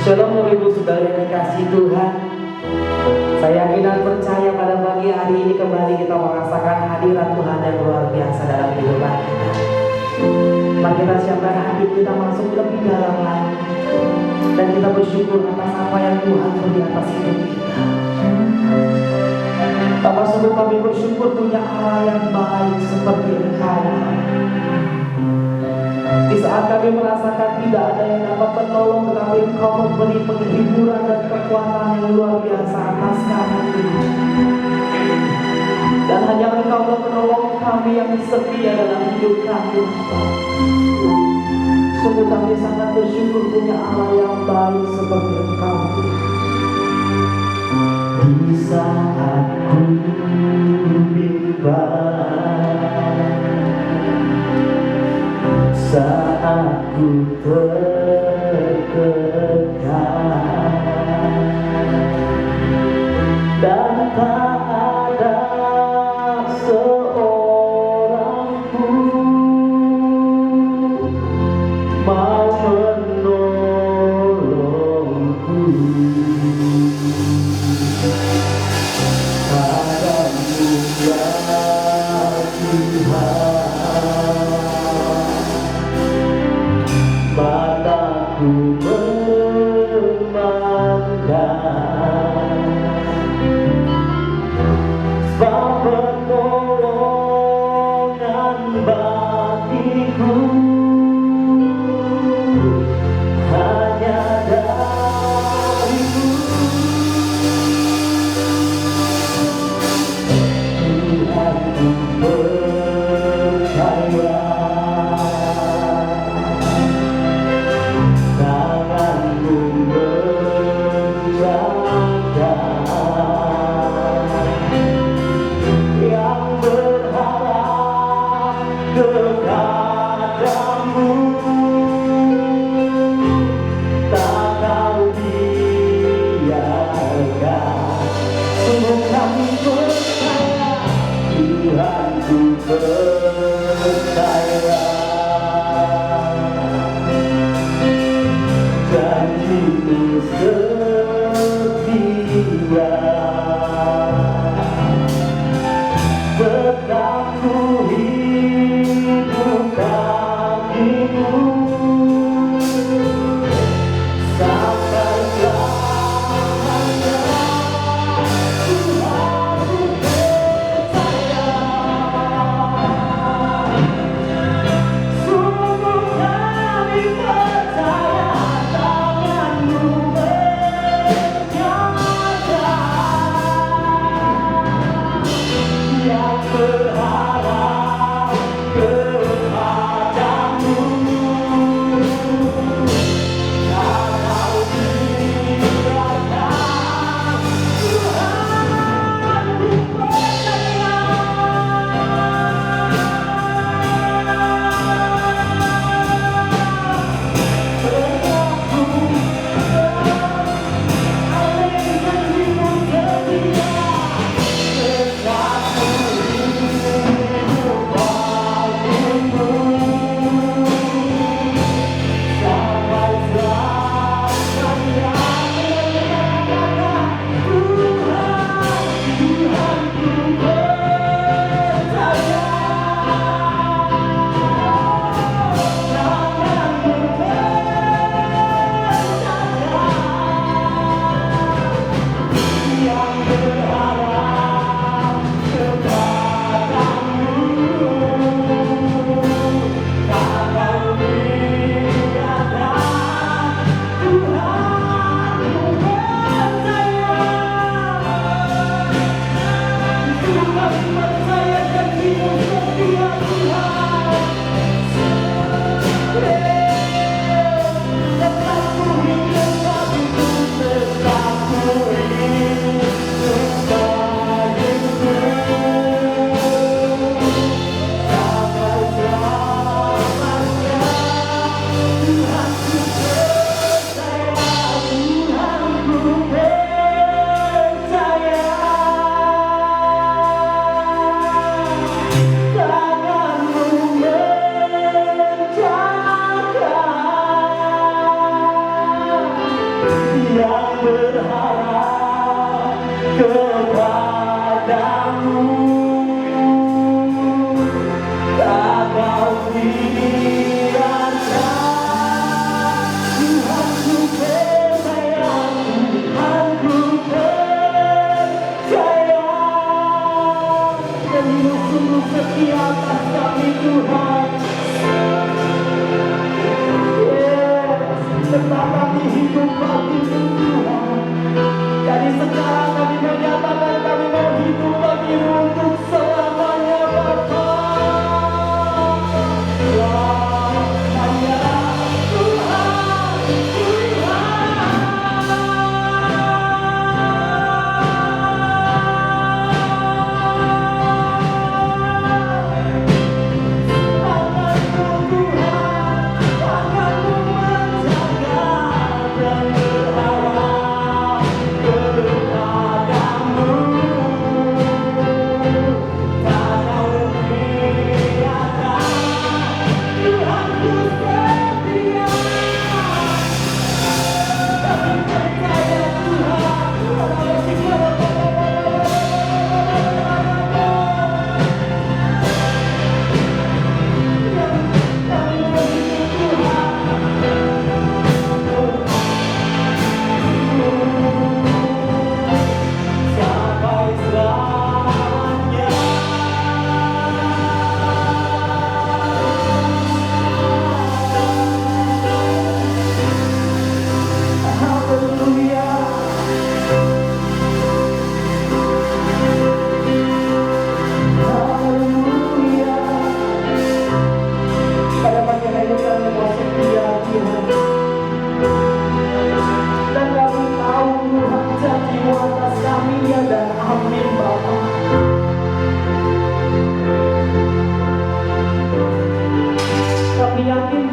Shalom Bapak Ibu Saudara yang dikasihi Tuhan. Saya yakin dan percaya pada pagi hari ini kembali kita merasakan hadirat Tuhan yang luar biasa dalam kehidupan kita. Mari kita siapkan hati kita masuk lebih dalam lagi, dan kita bersyukur atas apa yang Tuhan beri atas hidup kita. Bapak sungguh kami bersyukur punya Allah yang baik seperti Engkau. Di saat kami merasakan tidak ada yang dapat menolong, tetapi Engkau memberi penghiburan dan kekuatan yang luar biasa atas kami. Dan hanya Engkau yang menolong kami yang setia dalam hidup kami. Sungguh kami sangat bersyukur punya Allah yang baik seperti Engkau. Di saat ku bimbang, saat ku tertekan dan tak ada seorang pun mau menolongku, padamu ya Tuhan mataku memandang, sebab pertolongan bagiku hanya darimu. Tuhan ku percaya tanganmu menjaga, yang berharap kepadamu tak kau biarkan. Sungguh kami percaya, Tuhan ku percaya, janji-Mu setia, tetap ku hidup bagimu sampai selamanya. Tuhan ku percaya,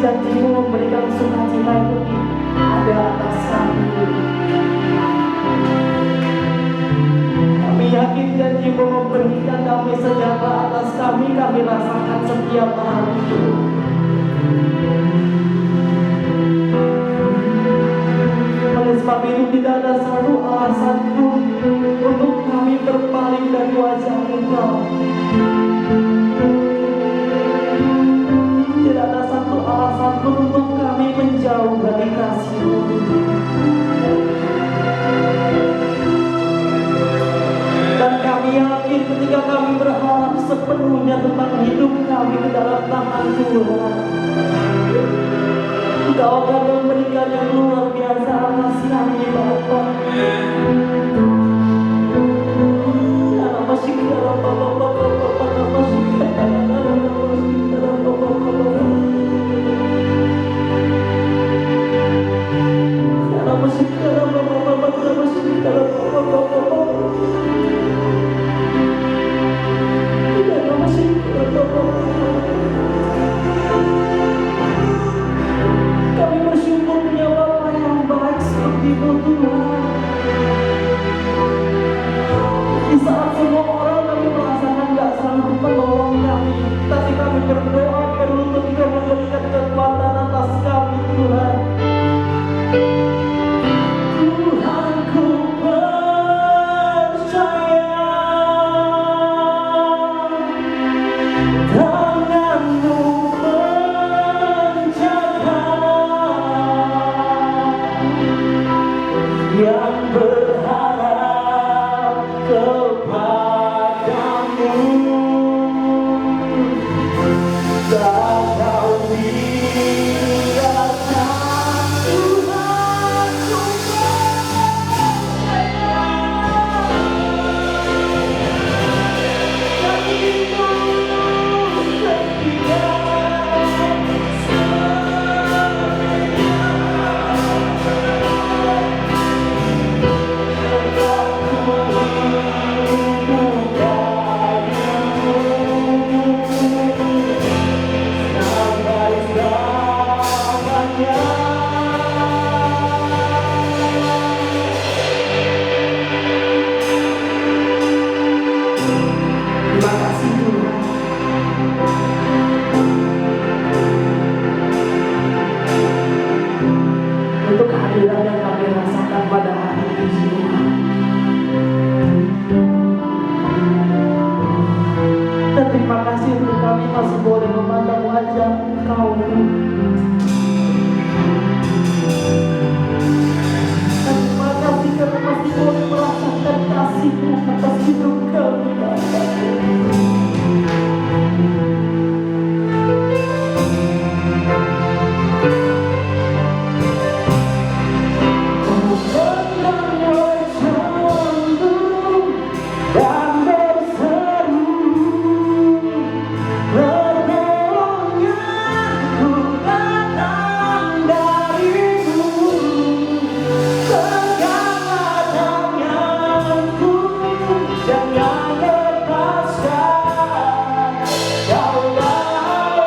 janji-Mu memberikan sukacita itu ada atas kami. Kami yakin janji-Mu memberikan damai sejahtera atas kami rasakan setiap hari. Oleh sebab itu tidak ada satu alasan pun untuk kami berpaling dari wajah Engkau. Tidak ada satu alasan pun untuk kami menjauh dari kasih-Mu. Dan kami yakin ketika kami berharap sepenuhnya tentang hidup kami di dalam tangan Tuhan, Engkau akan memberikan yang luar biasa atas kami, Bapa. Kami bersyukur punya Bapa yang baik seperti-Mu, Tuhan. Di saat semua orang kami merasakan gak sanggup menolong kami, tapi kami berdoa perlu ketika memberikan kekuatan atas kami, Tuhan. Tuhan, ku percaya tangan-Mu menjaga yang berharap kepadamu. Tak kau biarkan Tuhan, ku percaya janji-Mu setia Terima kasih Tuhan. Untuk kehadiran yang kami rasakan pada hari ini, Tuhan. Dan terima kasih untuk kami masih boleh memandang wajah Engkau. Dan terima kasih karena masih boleh merasakan kasih-Mu atas hidup kami, Bapa. Dan berseru, pertolonganku datang dari-Mu. Peganglah tanganku, jangan lepaskan. Kaulah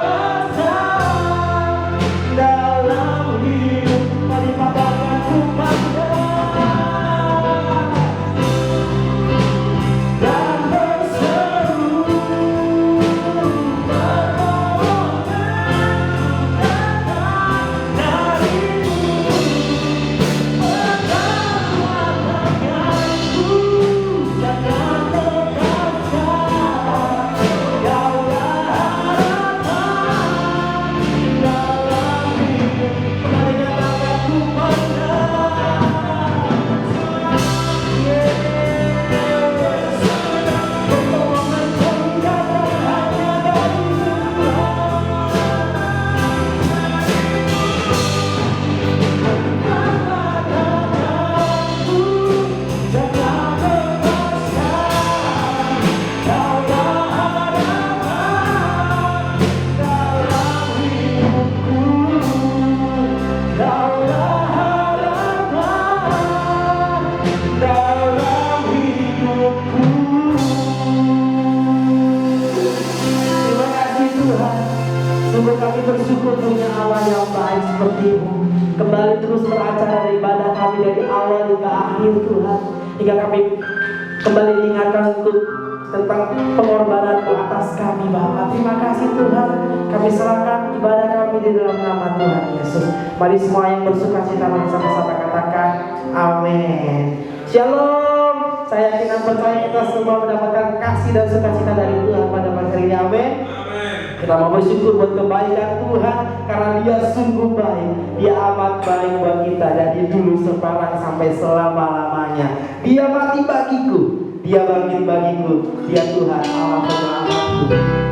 alasan dalam hidup. Mari pandangku pandang. Dan berseru, pertolonganku datang dari-Mu. Peganglah tanganku, jangan lepaskan. Kaulah harapan dalam hidup. Mari nyatakanku pandang. Pertolongan kami datang hanya dari Tuhan. Peganglah tanganku, jangan lepaskan. Kaulah harapan dalam hidupku. Kaulah harapan dalam hidupku. Terima kasih Tuhan. Sungguh kami bersyukur punya Allah yang baik seperti-Mu. Kembali terus beracara ibadah kami dari awal hingga akhir Tuhan. Hingga kami kembali diingatkan untuk tentang pengorbanan-Mu atas kami Bapa. Terima kasih Tuhan. Kami serahkan ibadah kami di dalam nama Tuhan Yesus. Mari semua yang bersuka cita mari sama-sama katakan amin. Shalom. Saya yakin dan percaya kita semua mendapatkan kasih dan sukacita dari Tuhan pada pagi hari ini. Amin. Kita mau bersyukur buat kebaikan Tuhan karena Dia sungguh baik. Dia amat baik buat kita dari dulu sekarang sampai selama-lamanya. Dia mati bagiku, Dia bangkit bagiku. Dia Tuhan Allah penyelamatku.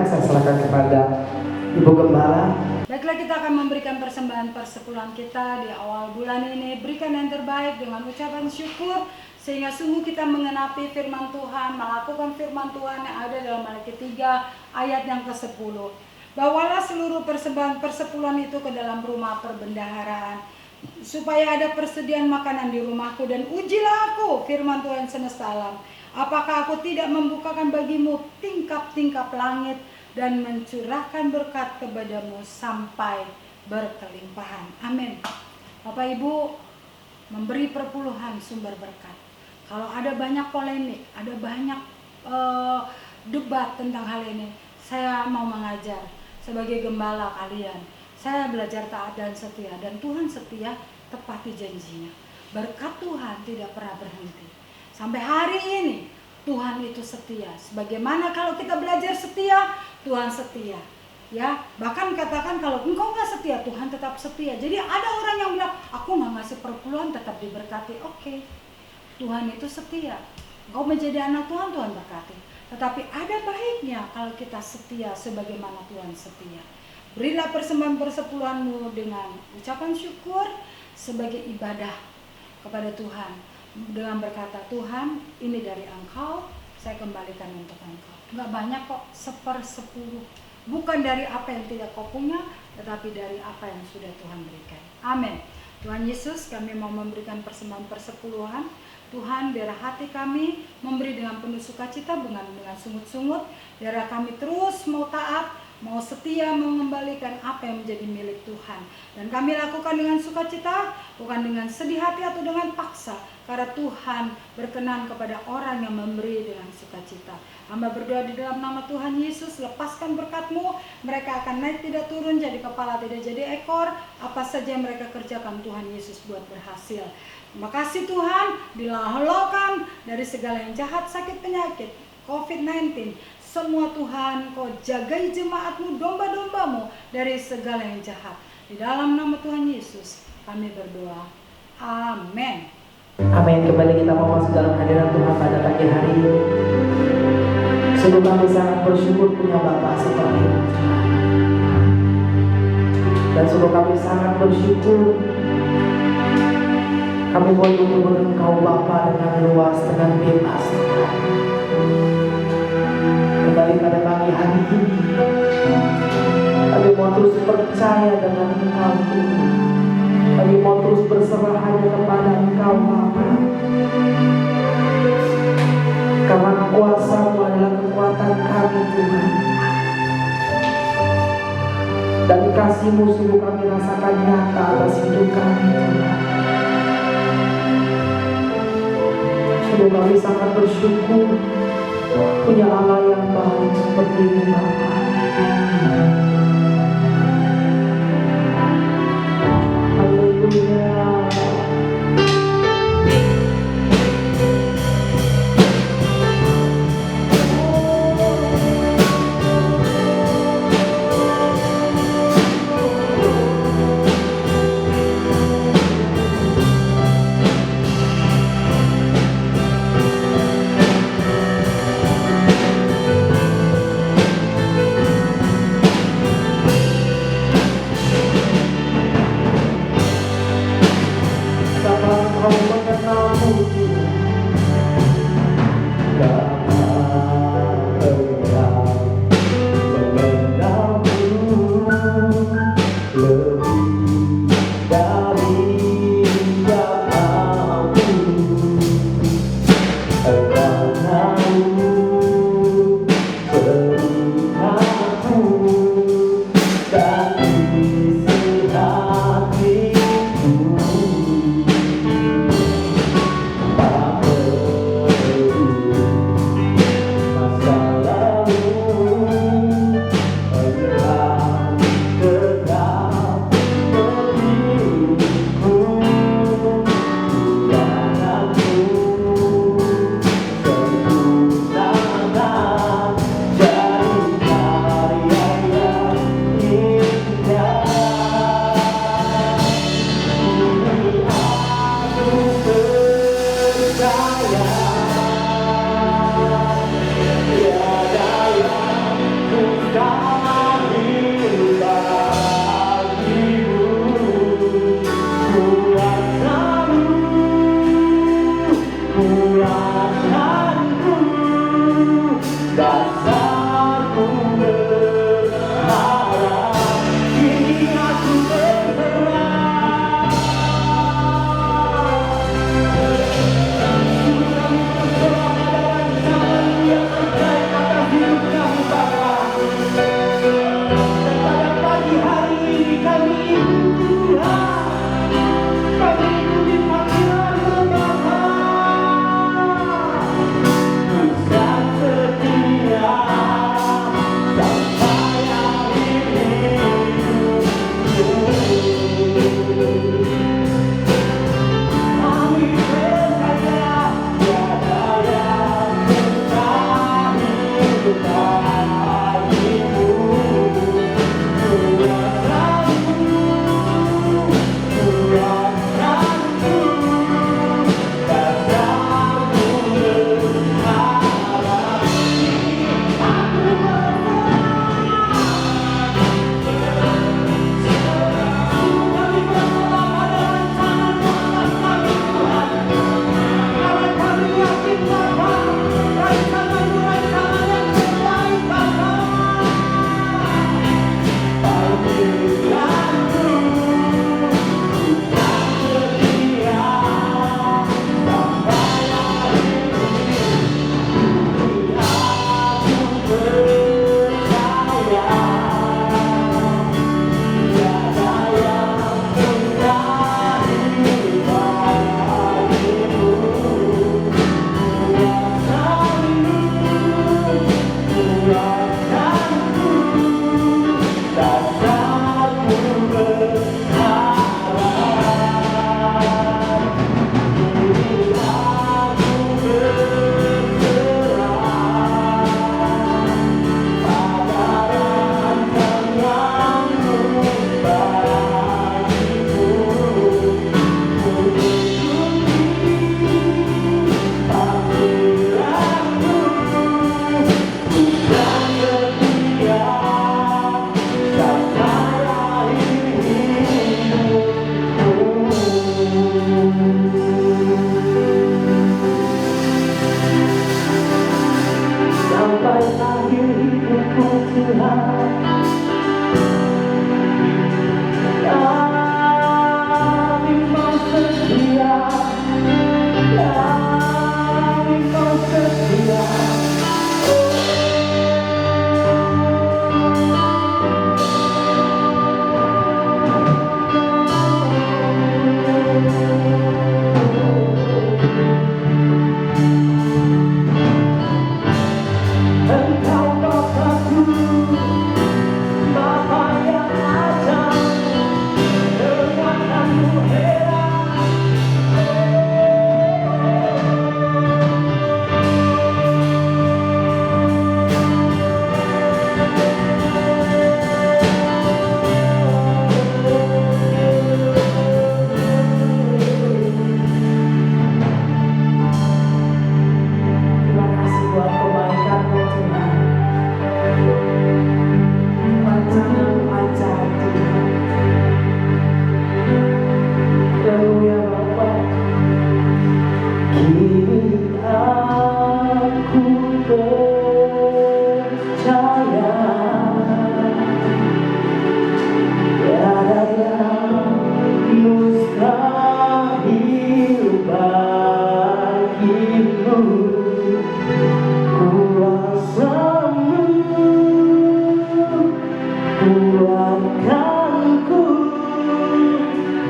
Saya serahkan kepada Ibu Gembala. Baiklah, kita akan memberikan persembahan persepuluhan kita di awal bulan ini. Berikan yang terbaik dengan ucapan syukur sehingga sungguh kita mengenapi firman Tuhan, melakukan firman Tuhan yang ada dalam Matius 3 ayat yang ke-10. Bawalah seluruh persembahan persepuluhan itu ke dalam rumah perbendaharaan supaya ada persediaan makanan di rumahku, dan ujilah aku, firman Tuhan semesta alam. Apakah aku tidak membukakan bagimu tingkap-tingkap langit dan mencurahkan berkat kepadamu sampai berkelimpahan. Amin. Bapak Ibu, memberi perpuluhan sumber berkat. Kalau ada banyak polemik, ada banyak debat tentang hal ini, saya mau mengajar sebagai gembala kalian. Saya belajar taat dan setia, dan Tuhan setia tepati janjinya. Berkat Tuhan tidak pernah berhenti. Sampai hari ini Tuhan itu setia. Sebagaimana kalau kita belajar setia, Tuhan setia. Ya, bahkan katakan kalau engkau nggak setia, Tuhan tetap setia. Jadi ada orang yang bilang, aku nggak ngasih perpuluhan tetap diberkati. Oke, Tuhan itu setia. Engkau menjadi anak Tuhan, Tuhan berkati. Tetapi ada baiknya kalau kita setia sebagaimana Tuhan setia. Berilah persembahan persepuluhanmu dengan ucapan syukur sebagai ibadah kepada Tuhan. Dengan berkata, Tuhan ini dari Engkau, saya kembalikan untuk Engkau. Nggak banyak kok, 1/10. Bukan dari apa yang tidak kau punya, tetapi dari apa yang sudah Tuhan berikan. Amin. Tuhan Yesus, kami mau memberikan persembahan persepuluhan. Tuhan, biarlah hati kami memberi dengan penuh sukacita, bukan dengan sungut-sungut. Biarlah kami terus mau taat, mau setia mengembalikan apa yang menjadi milik Tuhan. Dan kami lakukan dengan sukacita, bukan dengan sedih hati atau dengan paksa. Karena Tuhan berkenan kepada orang yang memberi dengan sukacita. Hamba berdoa di dalam nama Tuhan Yesus, lepaskan berkat-Mu. Mereka akan naik tidak turun, jadi kepala tidak jadi ekor. Apa saja yang mereka kerjakan, Tuhan Yesus buat berhasil. Terima kasih Tuhan, dilaholokan dari segala yang jahat, sakit, penyakit, COVID-19. Semua Tuhan, Kau jagai jemaat-Mu, domba-domba-Mu dari segala yang jahat. Di dalam nama Tuhan Yesus kami berdoa. Amin. Amin. Kembali kita mau masuk dalam hadirat Tuhan pada pagi hari ini. Sungguh kami sangat bersyukur punya Bapa seperti itu. Dan sungguh kami sangat bersyukur kami boleh menyebut Engkau Bapa dengan luas, dengan bebas. Kembali pada pagi hari ini kami mau terus percaya dengan Engkau Tuhan. Kami mau terus berserah hanya kepada Engkau Bapa. Karena kuasa-Mu adalah kekuatan kami Tuhan. Dan kasih-Mu sungguh kami rasakan nyata atas hidup kami Tuhan. Sungguh kami sangat bersyukur punya Allah yang baik seperti ini Bapa. Haleluya.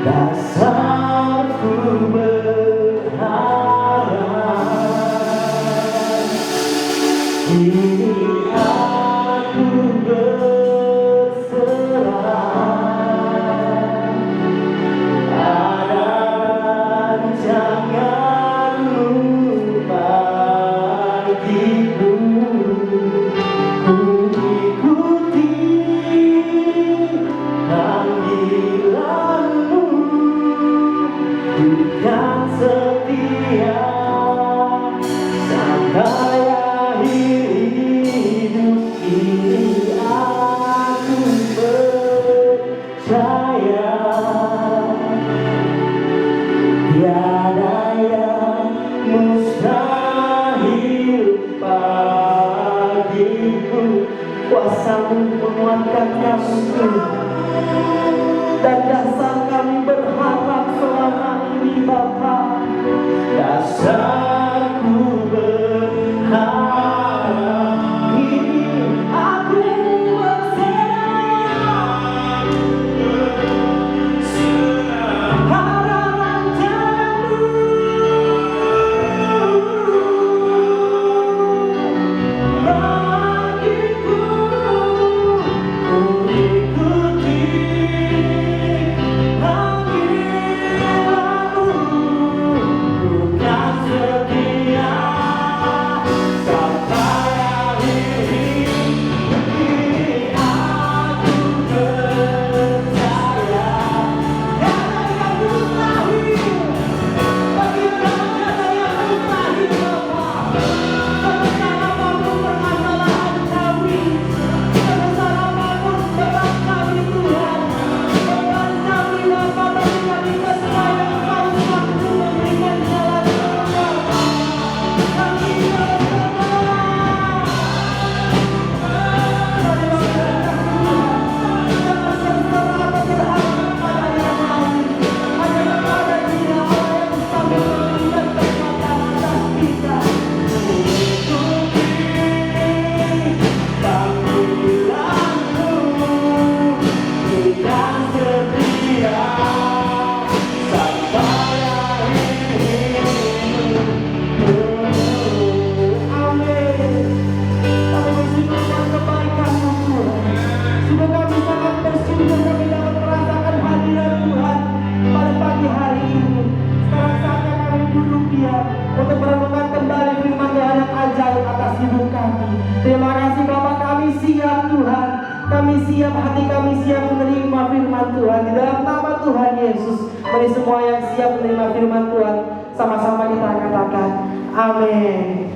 dasarku berharap. Kini aku berserah, ada rancanganmu bagiku. Ku ikuti panggilanmu, bukan setia sampai akhir hidup ini. Aku percaya tiada yang mustahil bagiku. Kuasamu menguatkan kami, dan dasar kami berharap selama ini Bapa. Dasarku berharap, kini aku berserah, harapan jalanmu bagiku. Ku ikuti panggilanmu, bukan setia sampai akhir hidup ini. Aku percaya tiada yang mustahil bagi Raja, yang mustahil Bapa. Sebesar apapun permasalahan kami, sebesar apapun beban kami Tuhan, beban kami Bapa, bagi kami semua yang Engkau mampu memberikan jalan keluar. Kami berserah. Mari berserah Tuhan. Jangan berserah atau berharap kepada yang lain, hanya kepada Dia Allah yang bisa memberikan kekuatan atas kita. Ikuti panggilanmu, bukan setia sampai akhir hidup. Amin. Kami bersyukur kebaikan-Mu Tuhan. Sungguh kami sangat bersyukur kami dapat merasakan hadirat Tuhan pada pagi hari ini. Sekarang saatnya kami duduk diam untuk merenungkan kembali firman Tuhan yang ajaib atas hidup kami. Terima kasih Bapa, kami siap Tuhan. Kami siap, hati kami siap menerima firman Tuhan. Di dalam nama Tuhan Yesus, bagi semua yang siap menerima firman Tuhan, sama-sama kita katakan amin.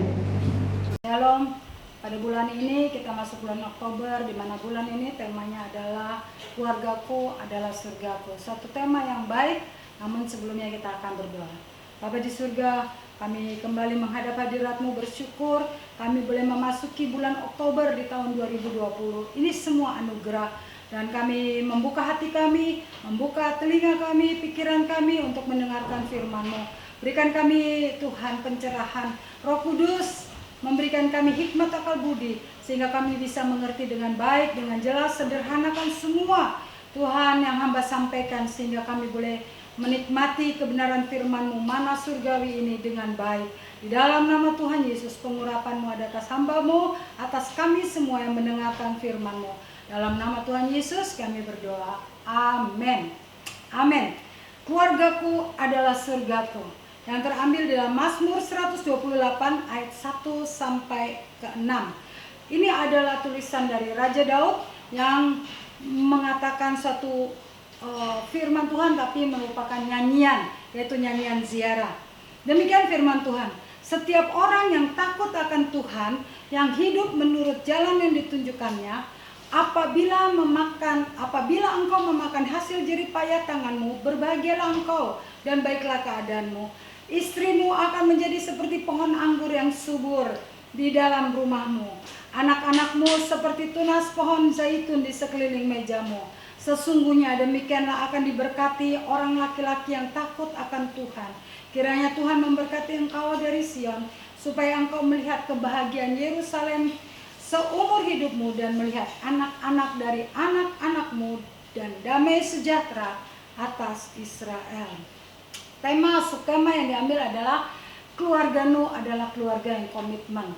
Shalom. Pada bulan ini kita masuk bulan Oktober, di mana bulan ini temanya adalah keluargaku adalah surgaku. Satu tema yang baik, namun sebelumnya kita akan berdoa. Bapa di surga, kami kembali menghadap hadirat-Mu, bersyukur kami boleh memasuki bulan Oktober di tahun 2020. Ini semua anugerah, dan kami membuka hati kami, membuka telinga kami, pikiran kami untuk mendengarkan firman-Mu. Berikan kami Tuhan pencerahan, Roh Kudus memberikan kami hikmat akal budi, sehingga kami bisa mengerti dengan baik, dengan jelas, sederhanakan semua Tuhan yang hamba sampaikan, sehingga kami boleh menikmati kebenaran firman-Mu, mana surgawi ini dengan baik. Di dalam nama Tuhan Yesus, pengurapan-Mu ada atas hamba-Mu, atas kami semua yang mendengarkan firman-Mu. Dalam nama Tuhan Yesus kami berdoa, amin. Amin. Keluargaku adalah surgaku, yang terambil dalam Mazmur 128 ayat 1 sampai ke 6. Ini adalah tulisan dari Raja Daud yang mengatakan suatu firman Tuhan, tapi merupakan nyanyian, yaitu nyanyian ziarah. Demikian firman Tuhan, setiap orang yang takut akan Tuhan, yang hidup menurut jalan yang ditunjukkannya, apabila engkau memakan hasil jerih payah tanganmu, berbahagialah engkau dan baiklah keadaanmu. Istrimu akan menjadi seperti pohon anggur yang subur di dalam rumahmu. Anak-anakmu seperti tunas pohon zaitun di sekeliling mejamu. Sesungguhnya demikianlah akan diberkati orang laki-laki yang takut akan Tuhan. Kiranya Tuhan memberkati engkau dari Sion, supaya engkau melihat kebahagiaan Yerusalem seumur hidupmu, dan melihat anak-anak dari anak-anakmu, dan damai sejahtera atas Israel. Subtema yang diambil adalah keluarga Nuh adalah keluarga yang komitmen.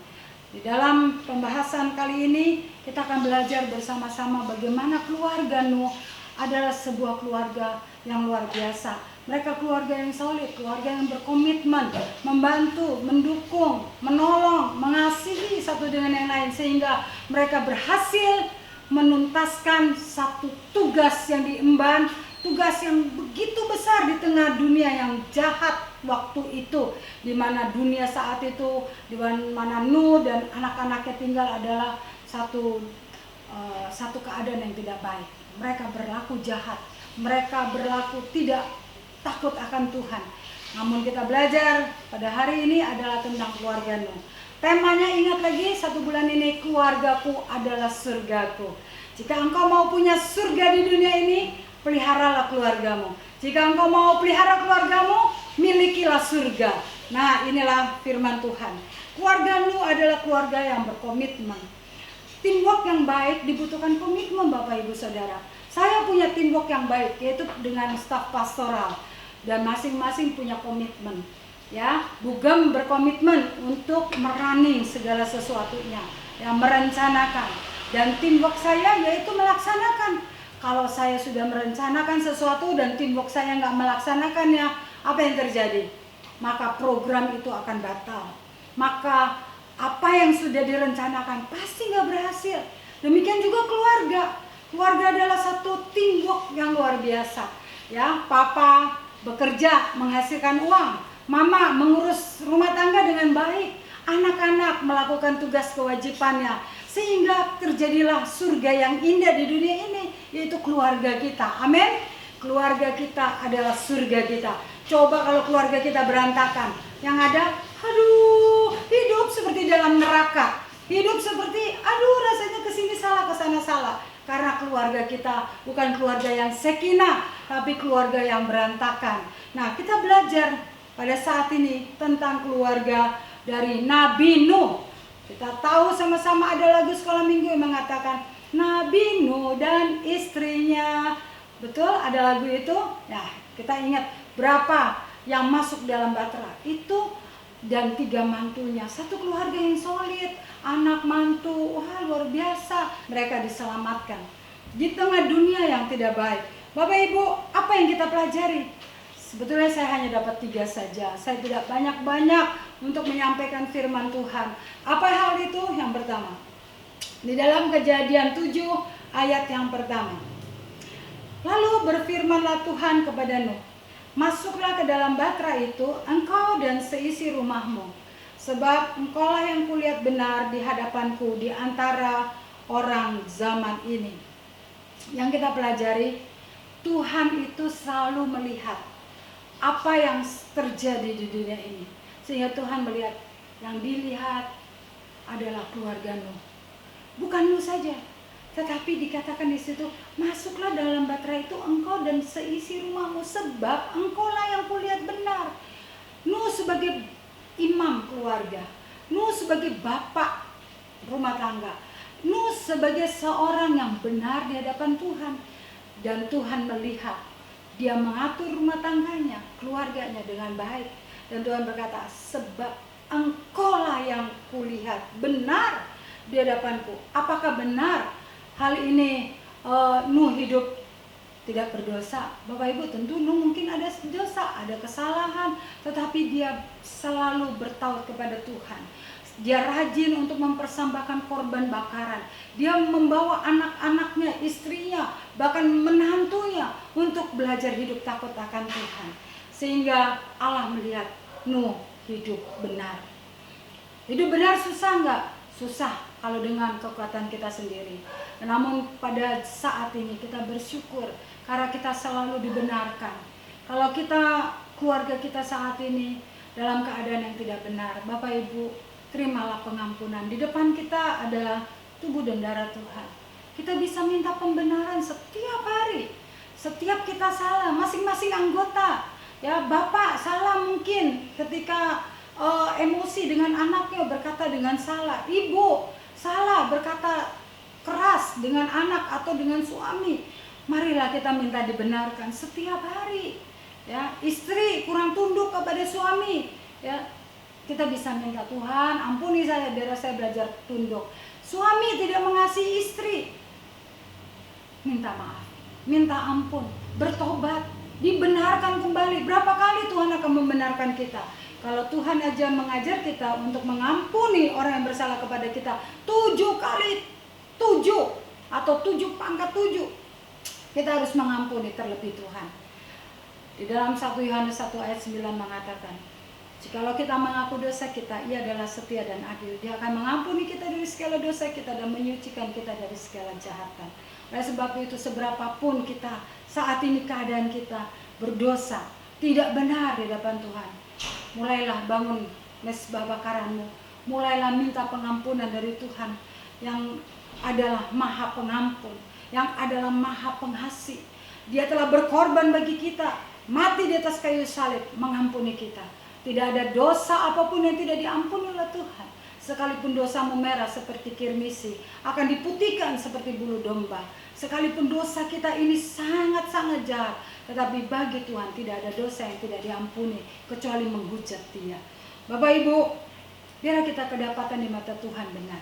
Di dalam pembahasan kali ini kita akan belajar bersama-sama bagaimana keluarga Nuh adalah sebuah keluarga yang luar biasa. Mereka keluarga yang solid, keluarga yang berkomitmen, membantu, mendukung, menolong, mengasihi satu dengan yang lain, sehingga mereka berhasil menuntaskan satu tugas yang diemban, tugas yang begitu besar di tengah dunia yang jahat waktu itu, di mana dunia saat itu, di mana Nuh dan anak-anaknya tinggal adalah satu keadaan yang tidak baik. Mereka berlaku jahat, mereka berlaku tidak takut akan Tuhan. Namun kita belajar pada hari ini adalah tentang keluarga Nuh. Temanya ingat lagi 1 bulan ini, keluargaku adalah surgaku. Jika engkau mau punya surga di dunia ini, peliharalah keluargamu. Jika engkau mau pelihara keluargamu, milikilah surga. Nah, inilah firman Tuhan. Keluarga Nuh adalah keluarga yang berkomitmen. Teamwork yang baik dibutuhkan komitmen, Bapak Ibu Saudara. Saya punya teamwork yang baik, yaitu dengan staf pastoral, dan masing-masing punya komitmen. Ya, Bugem berkomitmen untuk merunning segala sesuatunya, yang merencanakan. Dan teamwork saya yaitu melaksanakan. Kalau saya sudah merencanakan sesuatu dan teamwork saya nggak melaksanakannya, apa yang terjadi? Maka program itu akan batal. Maka apa yang sudah direncanakan pasti nggak berhasil. Demikian juga keluarga. Keluarga adalah satu teamwork yang luar biasa. Ya, papa bekerja menghasilkan uang, mama mengurus rumah tangga dengan baik, anak-anak melakukan tugas kewajibannya, sehingga terjadilah surga yang indah di dunia ini, yaitu keluarga kita. Amin. Keluarga kita adalah surga kita. Coba kalau keluarga kita berantakan, yang ada, aduh, hidup seperti dalam neraka. Hidup seperti, aduh, rasanya kesini salah, kesana salah. Karena keluarga kita bukan keluarga yang sakinah, tapi keluarga yang berantakan. Nah, kita belajar pada saat ini tentang keluarga dari Nabi Nuh. Kita tahu sama-sama ada lagu sekolah minggu yang mengatakan Nabi Nuh dan istrinya. Betul, ada lagu itu. Nah, kita ingat berapa yang masuk dalam Batra itu, dan 3 mantunya. Satu keluarga yang solid, anak mantu, wah luar biasa. Mereka diselamatkan di tengah dunia yang tidak baik. Bapak Ibu, apa yang kita pelajari? Sebetulnya saya hanya dapat 3 saja. Saya tidak banyak-banyak untuk menyampaikan firman Tuhan. Apa hal itu? Yang pertama, di dalam Kejadian 7 ayat yang pertama. Lalu berfirmanlah Tuhan kepada Nuh, masuklah ke dalam Batra itu, engkau dan seisi rumahmu, sebab engkaulah yang kulihat benar di hadapanku di antara orang zaman ini. Yang kita pelajari, Tuhan itu selalu melihat apa yang terjadi di dunia ini, sehingga Tuhan melihat, yang dilihat adalah keluarga Nuh. Bukan Nuh saja, tetapi dikatakan di situ, masuklah dalam Batra itu engkau dan seisi rumahmu, sebab engkaulah yang kulihat benar. Nuh sebagai imam keluarga, Nuh sebagai bapak rumah tangga, Nuh sebagai seorang yang benar di hadapan Tuhan. Dan Tuhan melihat, dia mengatur rumah tangganya, keluarganya dengan baik. Dan Tuhan berkata, sebab engkaulah yang kulihat benar di hadapanku. Apakah benar hal ini Nuh hidup tidak berdosa? Bapak Ibu, tentu Nuh mungkin ada dosa, ada kesalahan, tetapi dia selalu bertaut kepada Tuhan. Dia rajin untuk mempersembahkan korban bakaran. Dia membawa anak-anaknya, istrinya, bahkan menantunya untuk belajar hidup takut akan Tuhan. Sehingga Allah melihat Nuh hidup benar. Hidup benar susah nggak? Susah kalau dengan kekuatan kita sendiri. Namun pada saat ini kita bersyukur karena kita selalu dibenarkan. Kalau kita, keluarga kita saat ini dalam keadaan yang tidak benar, Bapak Ibu, terimalah pengampunan. Di depan kita ada tubuh dan darah Tuhan. Kita bisa minta pembenaran setiap hari. Setiap kita salah, masing-masing anggota. Ya, Bapak salah mungkin ketika emosi dengan anaknya, berkata dengan salah. Ibu salah berkata keras dengan anak atau dengan suami. Marilah kita minta dibenarkan setiap hari. Ya, istri kurang tunduk kepada suami, ya, kita bisa minta, Tuhan ampuni saya biar saya belajar tunduk. Suami tidak mengasihi istri, minta maaf, minta ampun, bertobat, dibenarkan kembali. Berapa kali Tuhan akan membenarkan kita? Kalau Tuhan aja mengajar kita untuk mengampuni orang yang bersalah kepada kita 7 kali 7 atau 7 pangkat 7, kita harus mengampuni terlebih Tuhan. Di dalam 1 Yohanes 1 ayat 9 mengatakan, jikalau kita mengaku dosa kita, Ia adalah setia dan adil. Dia akan mengampuni kita dari segala dosa kita dan menyucikan kita dari segala kejahatan. Oleh sebab itu, seberapapun kita saat ini keadaan kita berdosa, tidak benar di hadapan Tuhan, mulailah bangun mesbah bakaranmu, mulailah minta pengampunan dari Tuhan yang adalah Maha Pengampun, yang adalah Maha Pengasih. Dia telah berkorban bagi kita, mati di atas kayu salib, mengampuni kita. Tidak ada dosa apapun yang tidak diampuni oleh Tuhan. Sekalipun dosamu merah seperti kirmisi, akan diputihkan seperti bulu domba. Sekalipun dosa kita ini sangat-sangat jahat, tetapi bagi Tuhan tidak ada dosa yang tidak diampuni kecuali menghujat Dia. Bapak Ibu, biar kita kedapatan di mata Tuhan benar.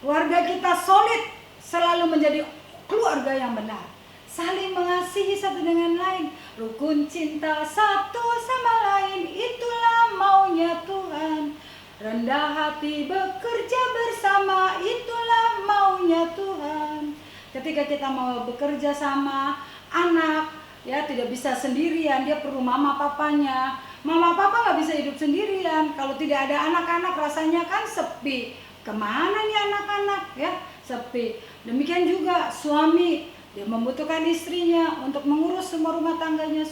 Keluarga kita solid, selalu menjadi keluarga yang benar. Saling mengasihi satu dengan lain, rukun cinta satu sama lain, itulah maunya Tuhan. Rendah hati bekerja bersama, itulah maunya Tuhan. Ketika kita mau bekerja sama, anak ya tidak bisa sendirian, dia perlu mama papanya. Mama papa nggak bisa hidup sendirian. Kalau tidak ada anak-anak rasanya kan sepi. Kemana nih anak-anak ya, sepi. Demikian juga suami, dia membutuhkan istrinya untuk mengurus semua rumah tangganya.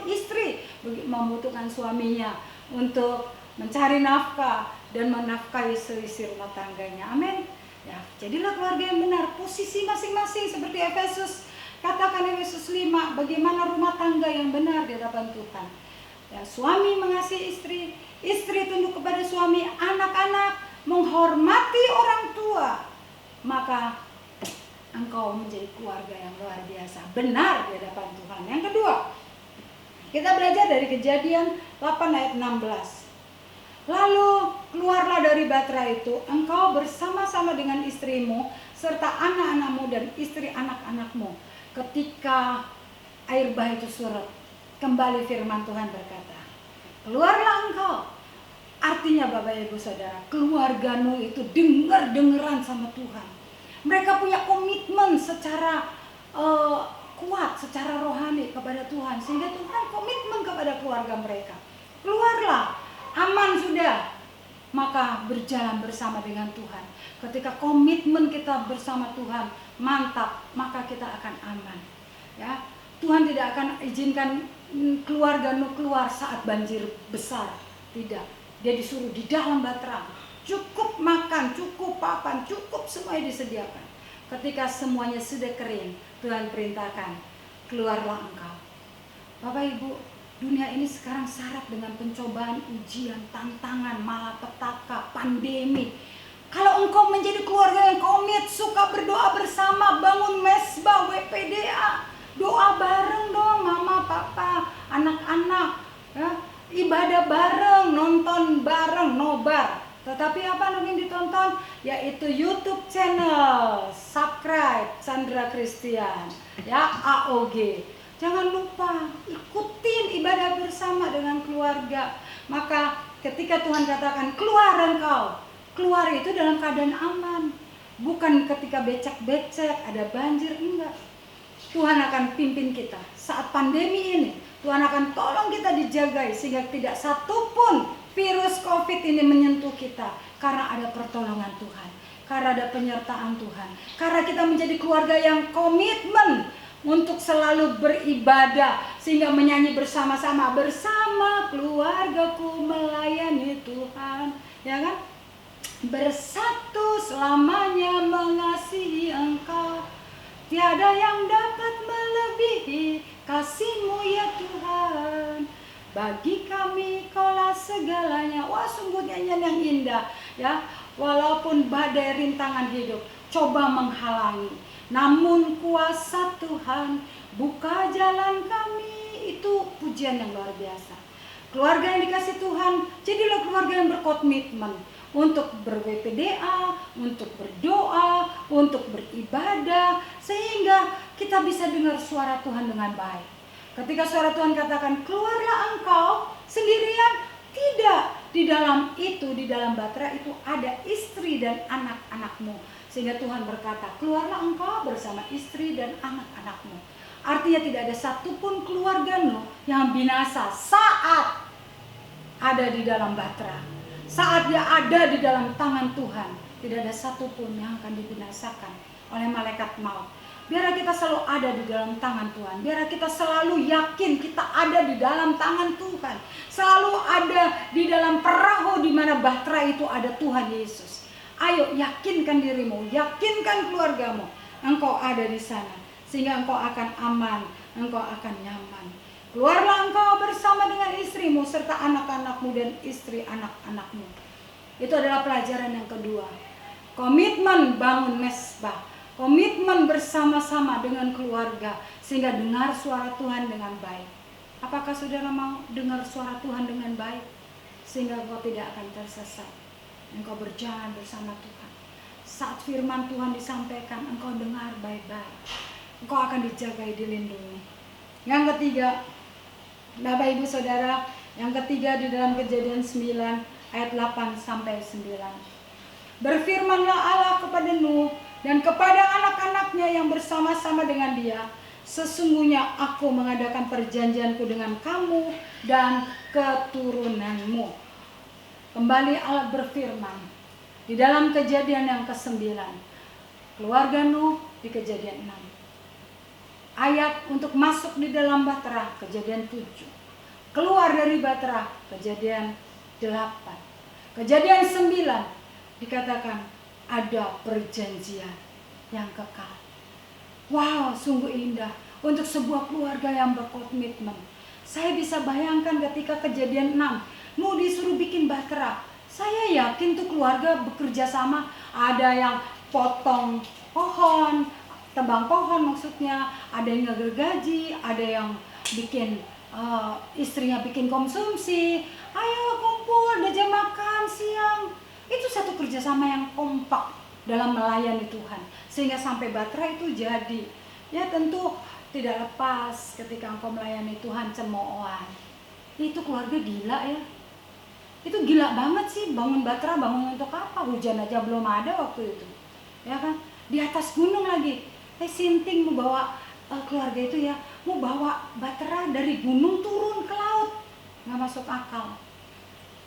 Istri membutuhkan suaminya untuk mencari nafkah dan menafkahi seisi rumah tangganya. Amin. Ya, jadilah keluarga yang benar. Posisi masing-masing seperti Efesus. Katakan Efesus 5, bagaimana rumah tangga yang benar di hadapan Tuhan. Ya, suami mengasihi istri, istri tunduk kepada suami, anak-anak menghormati orang tua. Maka engkau menjadi keluarga yang luar biasa, benar di hadapan Tuhan. Yang kedua, kita belajar dari Kejadian 8 ayat 16. Lalu keluarlah dari Batra itu, engkau bersama-sama dengan istrimu, serta anak-anakmu dan istri anak-anakmu. Ketika air bah itu surut, kembali firman Tuhan berkata, keluarlah engkau. Artinya Bapak Ibu Saudara, keluargamu itu dengar-dengeran sama Tuhan. Mereka punya komitmen secara kuat, secara rohani kepada Tuhan. Sehingga Tuhan komitmen kepada keluarga mereka. Keluarlah, aman sudah, maka berjalan bersama dengan Tuhan. Ketika komitmen kita bersama Tuhan mantap, maka kita akan aman. Ya, Tuhan tidak akan izinkan keluarga keluar saat banjir besar. Tidak, dia disuruh di dalam Batra. Cukup makan, cukup papan, cukup semuanya disediakan. Ketika semuanya sudah kering, Tuhan perintahkan, keluarlah engkau. Bapak Ibu, dunia ini sekarang syarat dengan pencobaan, ujian, tantangan, malapetaka, pandemi. Kalau engkau menjadi keluarga yang komit, suka berdoa bersama, bangun mesbah, WPDA, doa bareng dong, mama, papa, anak-anak, ya, ibadah bareng, nonton bareng, nobar. Tetapi apa yang ditonton? Yaitu YouTube channel, subscribe Chandra Christian, ya, AOG. Jangan lupa ikutin ibadah bersama dengan keluarga. Maka ketika Tuhan katakan keluar engkau, keluar itu dalam keadaan aman. Bukan ketika becek-becek, ada banjir, enggak. Tuhan akan pimpin kita. Saat pandemi ini, Tuhan akan tolong kita dijagai sehingga tidak satupun virus COVID ini menyentuh kita. Karena ada pertolongan Tuhan, karena ada penyertaan Tuhan, karena kita menjadi keluarga yang komitmen untuk selalu beribadah, sehingga menyanyi bersama-sama, bersama keluargaku melayani Tuhan, ya kan? Bersatu selamanya mengasihi engkau, tiada yang dapat melebihi kasih-Mu ya Tuhan. Bagi kami kaulah segalanya. Wah, sungguh nyanyian yang indah, ya. Walaupun badai rintangan hidup, coba menghalangi. Namun kuasa Tuhan buka jalan kami. Itu pujian yang luar biasa. Keluarga yang dikasih Tuhan, jadilah keluarga yang berkomitmen untuk ber-WPDA, untuk berdoa, untuk beribadah, sehingga kita bisa dengar suara Tuhan dengan baik. Ketika suara Tuhan katakan, keluarlah engkau sendirian, tidak. Di dalam itu, di dalam Batra itu ada istri dan anak-anakmu. Sehingga Tuhan berkata, keluarlah engkau bersama istri dan anak-anakmu. Artinya tidak ada satupun keluargamu yang binasa saat ada di dalam Batra. Saat dia ada di dalam tangan Tuhan, tidak ada satupun yang akan dibinasakan oleh malaikat maut. Biar kita selalu ada di dalam tangan Tuhan. Biar kita selalu yakin kita ada di dalam tangan Tuhan. Selalu ada di dalam perahu di mana Batra itu ada Tuhan Yesus. Ayo yakinkan dirimu, yakinkan keluargamu. Engkau ada di sana. Sehingga engkau akan aman, engkau akan nyaman. Keluarlah engkau bersama dengan istrimu serta anak-anakmu dan istri anak-anakmu. Itu adalah pelajaran yang kedua. Komitmen bangun mesbah. Komitmen bersama-sama dengan keluarga. Sehingga dengar suara Tuhan dengan baik. Apakah saudara mau dengar suara Tuhan dengan baik? Sehingga engkau tidak akan tersesat. Engkau berjalan bersama Tuhan. Saat firman Tuhan disampaikan, engkau dengar baik-baik. Engkau akan dijagai, dilindungi. Yang ketiga, Bapak Ibu Saudara, yang ketiga di dalam Kejadian 9 ayat 8 sampai 9. Berfirmanlah Allah kepada Nuh dan kepada anak-anaknya yang bersama-sama dengan dia, sesungguhnya aku mengadakan perjanjianku dengan kamu dan keturunanmu. Kembali Allah berfirman di dalam Kejadian yang ke-9, keluarga Nuh di Kejadian 6. Ayat untuk masuk di dalam Batra, Kejadian 7. Keluar dari Batra, Kejadian 8. Kejadian 9 dikatakan ada perjanjian yang kekal. Wow, sungguh indah untuk sebuah keluarga yang berkomitmen. Saya bisa bayangkan ketika Kejadian 6, Nuh disuruh bikin Batra. Saya yakin tuh keluarga bekerja sama. Ada yang potong pohon, tebang pohon maksudnya, ada yang ngegergaji, ada yang bikin istrinya bikin konsumsi. Ayo kumpul, udah jam makan siang. Itu satu kerjasama yang kompak dalam melayani Tuhan, sehingga sampai Batra itu jadi. Ya tentu tidak lepas ketika engkau melayani Tuhan cemoohan. Itu keluarga gila ya. Itu gila banget sih, bangun Batra, bangun untuk apa? Hujan aja belum ada waktu itu. Ya kan? Di atas gunung lagi. Sinting mau bawa keluarga itu ya, mau bawa Batra dari gunung turun ke laut, nggak masuk akal.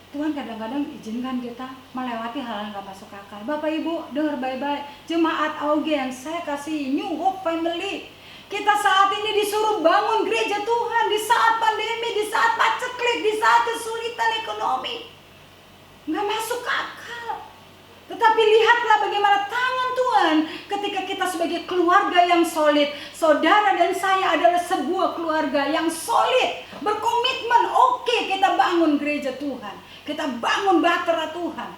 Tuhan kadang-kadang izinkan kita melewati hal yang nggak masuk akal. Bapak Ibu dengar baik-baik, jemaat Augen, saya kasih New Hope Family. Kita saat ini disuruh bangun gereja Tuhan di saat pandemi, di saat paceklik, di saat kesulitan ekonomi, nggak masuk akal. Tetapi lihatlah bagaimana tangan Tuhan ketika kita sebagai keluarga yang solid. Saudara dan saya adalah sebuah keluarga yang solid, berkomitmen. Oke, kita bangun gereja Tuhan, kita bangun Batra Tuhan,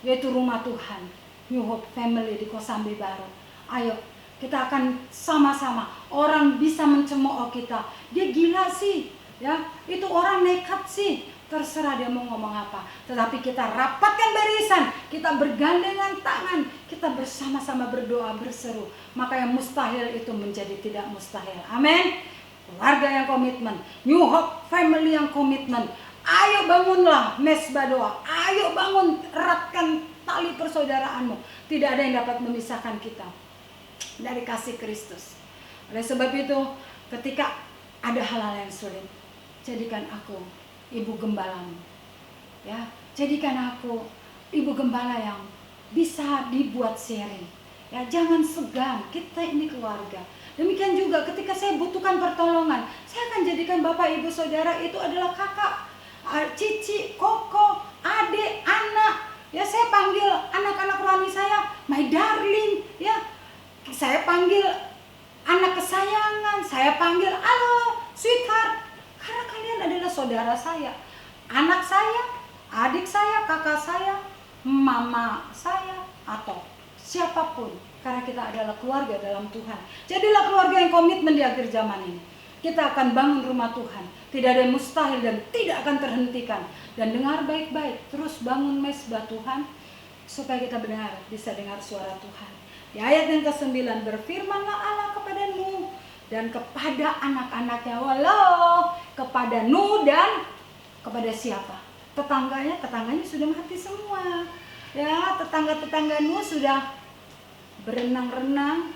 yaitu rumah Tuhan, New Hope Family di Kosambi Barat. Ayo, kita akan sama-sama. Orang bisa mencemooh kita, dia gila sih, ya, itu orang nekat sih. Terserah dia mau ngomong apa. Tetapi kita rapatkan barisan, kita bergandengan tangan, kita bersama-sama berdoa, berseru. Maka yang mustahil itu menjadi tidak mustahil. Amin. Keluarga yang komitmen, New Hope Family yang komitmen. Ayo bangunlah mesbah doa. Ayo bangun, eratkan tali persaudaraanmu. Tidak ada yang dapat memisahkan kita dari kasih Kristus. Oleh sebab itu, ketika ada hal-hal yang sulit, jadikan aku ibu gembalamu, ya, jadikan aku ibu gembala yang bisa dibuat sharing, ya, jangan segan, kita ini keluarga. Demikian juga ketika saya butuhkan pertolongan, saya akan jadikan Bapak Ibu Saudara itu adalah kakak, cici, koko, adik, anak, ya, saya panggil anak-anak rohani saya my darling, ya, saya panggil anak kesayangan, saya panggil halo sweetheart. Karena kalian adalah saudara saya, anak saya, adik saya, kakak saya, mama saya, atau siapapun. Karena kita adalah keluarga dalam Tuhan. Jadilah keluarga yang komitmen di akhir zaman ini. Kita akan bangun rumah Tuhan. Tidak ada yang mustahil dan tidak akan terhentikan. Dan dengar baik-baik, terus bangun mesbah Tuhan, supaya kita bisa dengar suara Tuhan. Di ayat yang ke-9, berfirmanlah Allah kepada Nuh dan kepada anak-anaknya. Walau kepada Nuh dan kepada siapa? Tetangganya sudah mati semua. Ya, tetangga-tetangga Nuh sudah berenang-renang,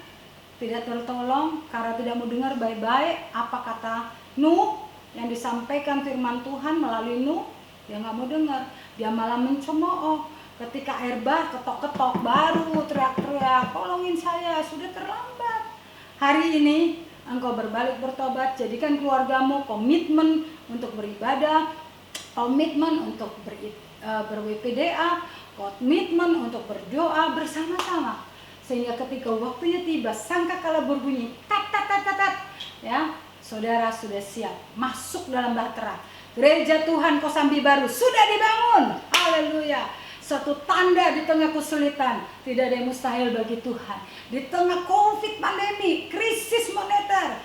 tidak tertolong karena tidak mau dengar baik-baik apa kata Nuh yang disampaikan firman Tuhan melalui Nuh. Dia nggak mau dengar, dia malah mencemooh. Ketika air bah ketok-ketok, baru teriak-teriak, tolongin saya, sudah terlambat. Hari ini engkau berbalik bertobat, jadikan keluargamu komitmen untuk beribadah, komitmen untuk ber-WPDA, komitmen untuk berdoa bersama-sama. Sehingga ketika waktunya tiba, sangkakala berbunyi, tat, ya, saudara sudah siap masuk dalam bahtera. Gereja Tuhan Kosambi baru sudah dibangun. Haleluya. Satu tanda di tengah kesulitan, tidak ada yang mustahil bagi Tuhan. Di tengah COVID pandemi, krisis moneter,